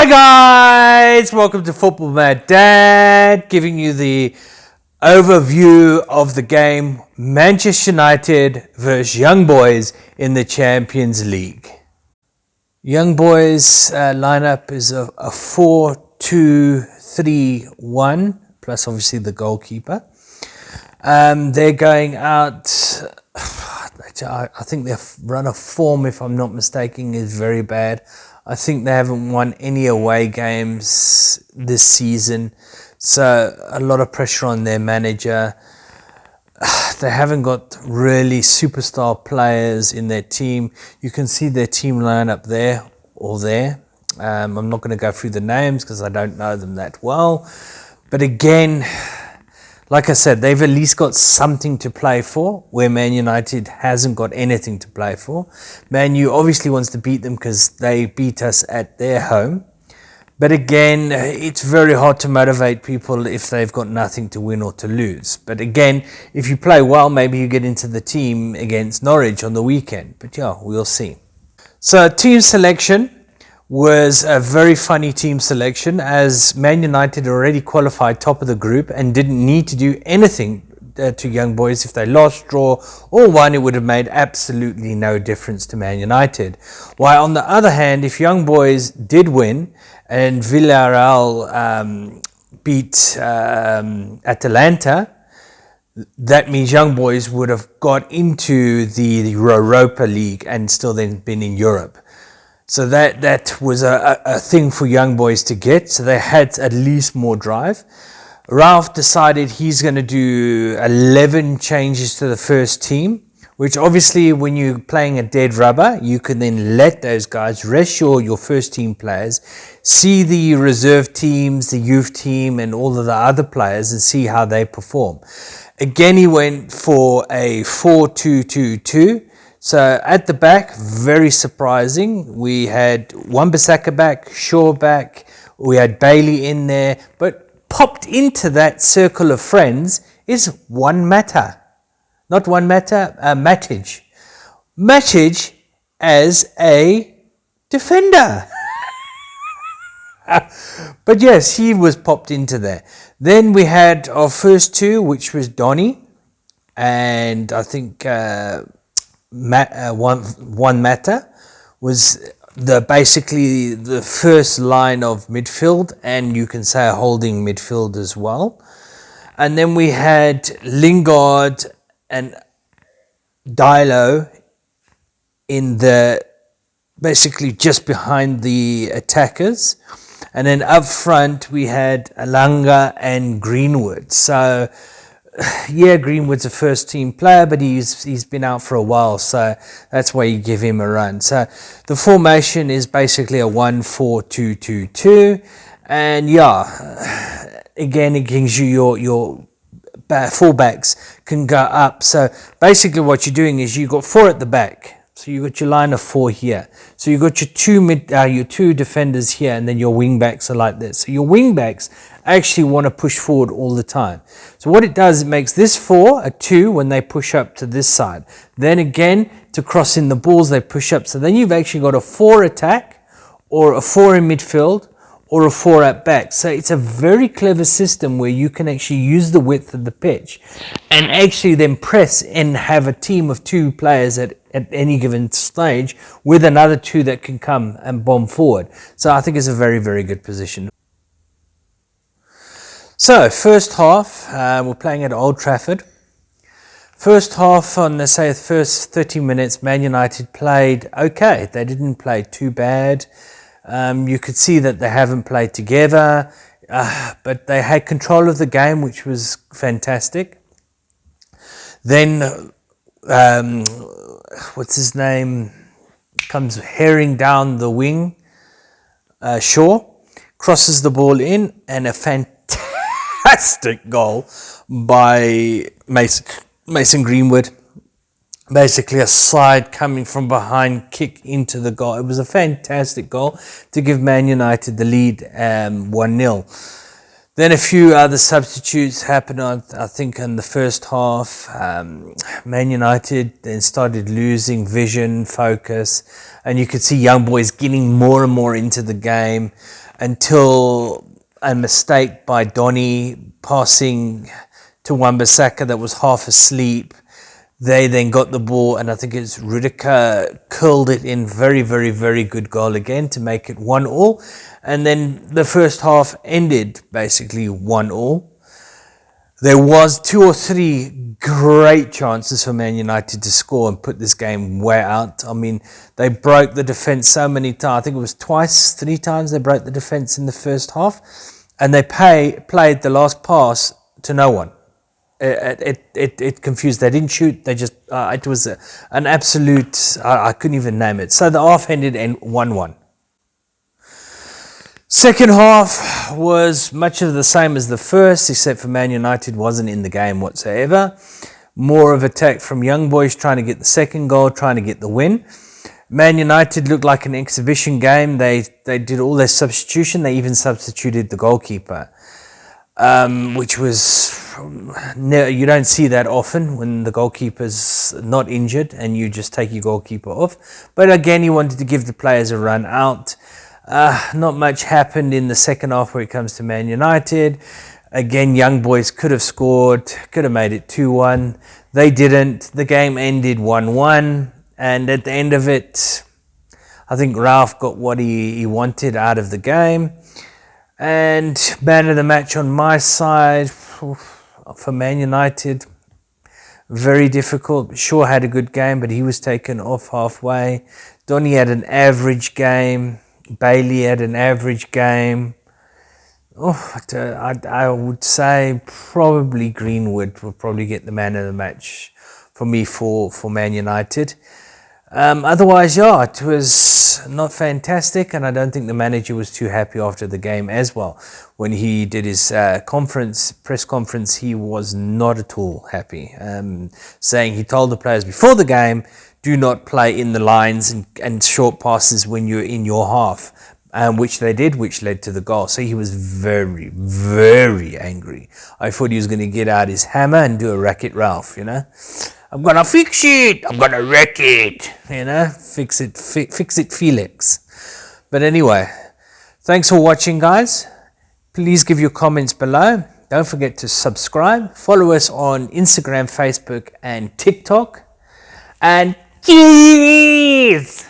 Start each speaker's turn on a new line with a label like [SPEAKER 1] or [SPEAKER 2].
[SPEAKER 1] Hi guys, welcome to Football Mad Dad, giving you the overview of the game Manchester United versus Young Boys in the Champions League. Young Boys lineup is a 4-2-3-1 plus obviously the goalkeeper. They're going out, I think their run of form, if I'm not mistaken, is very bad. I think they haven't won any away games this season, so a lot of pressure on their manager. They haven't got really superstar players in their team. You can see their team lineup there or there. I'm not going to go through the names because I don't know them that well. But again, like I said, they've at least got something to play for, where Man United hasn't got anything to play for. Man U obviously wants to beat them because they beat us at their home. But again, it's very hard to motivate people if they've got nothing to win or to lose. But again, if you play well, maybe you get into the team against Norwich on the weekend. But yeah, we'll see. So team selection was a very funny team selection, as Man United already qualified top of the group and didn't need to do anything to Young Boys. If they lost, draw or won, it would have made absolutely no difference to Man United. While on the other hand, if Young Boys did win and Villarreal beat Atalanta, that means Young Boys would have got into the Europa League and still then been in Europe. So that was a thing for Young Boys to get. So they had at least more drive. Ralph decided he's going to do 11 changes to the first team, which obviously when you're playing a dead rubber, you can then let those guys rest your first team players, see the reserve teams, the youth team and all of the other players and see how they perform. Again, he went for a 4-2-2-2. So at the back, very surprising. We had Wan-Bissaka back, Shaw back, we had Bailey in there, but popped into that circle of friends is Matic. Matic as a defender. But yes, he was popped into there. Then we had our first two, which was Donny, and I think Juan Mata was basically the first line of midfield, and you can say a holding midfield as well. And then we had Lingard and Dilo in the basically just behind the attackers, and then up front we had Alanga and Greenwood. So yeah, Greenwood's a first team player, but he's been out for a while, so that's why you give him a run. So the formation is basically a 1-4-2-2-2, and yeah, again, it gives you your fullbacks can go up. So basically what you're doing is you've got four at the back. So you got your line of four here. So you got your two defenders here, and then your wing backs are like this. So your wing backs actually want to push forward all the time. So what it does, it makes this 4 a 2 when they push up to this side. Then again, to cross in the balls, they push up. So then you've actually got a 4 attack, or a 4 in midfield, or a 4 at back. So it's a very clever system where you can actually use the width of the pitch and actually then press and have a team of 2 players at any given stage with another 2 that can come and bomb forward. So I think it's a very, very good position. So first half, we're playing at Old Trafford. First half, on the first 30 minutes, Man United played okay. They didn't play too bad. You could see that they haven't played together, but they had control of the game, which was fantastic. Then, what's his name, comes herring down the wing, Shaw, crosses the ball in, and a fantastic goal by Mason Greenwood. Basically a side coming from behind kick into the goal. It was a fantastic goal to give Man United the lead 1-0. Then a few other substitutes happened, I think, in the first half. Man United then started losing vision, focus, and you could see young boys getting more and more into the game until a mistake by Donny passing to Wan-Bissaka that was half asleep. They then got the ball, and I think it's Rieder curled it in. Very, very, very good goal again to make it 1-1. And then the first half ended basically 1-1. There was 2 or 3 great chances for Man United to score and put this game way out. I mean, they broke the defence so many times. I think it was 3 times they broke the defence in the first half. And they played the last pass to no one. It confused. They didn't shoot. They just, it was an absolute, I couldn't even name it. So the half ended 1-1. Second half was much of the same as the first, except for Man United wasn't in the game whatsoever. More of attack from young boys trying to get the second goal, trying to get the win. Man United looked like an exhibition game. They did all their substitution. They even substituted the goalkeeper, which was, you don't see that often when the goalkeeper's not injured and you just take your goalkeeper off. But again, he wanted to give the players a run out. Not much happened in the second half where it comes to Man United. Again, young boys could have scored, could have made it 2-1. They didn't. The game ended 1-1. And at the end of it, I think Ralph got what he wanted out of the game. And man of the match on my side, for Man United, very difficult. Shaw had a good game, but he was taken off halfway. Donny had an average game. Bailey had an average game. I would say probably Greenwood will probably get the man of the match for me for Man United. Otherwise, yeah, it was not fantastic, and I don't think the manager was too happy after the game as well. When he did his press conference, he was not at all happy, saying he told the players before the game, do not play in the lines and short passes when you're in your half, which they did, which led to the goal. So he was very, very angry. I thought he was going to get out his hammer and do a Wreck-It Ralph, you know. I'm going to fix it. I'm going to wreck it. You know, fix it Felix. But anyway, thanks for watching, guys. Please give your comments below. Don't forget to subscribe. Follow us on Instagram, Facebook, and TikTok. And cheers!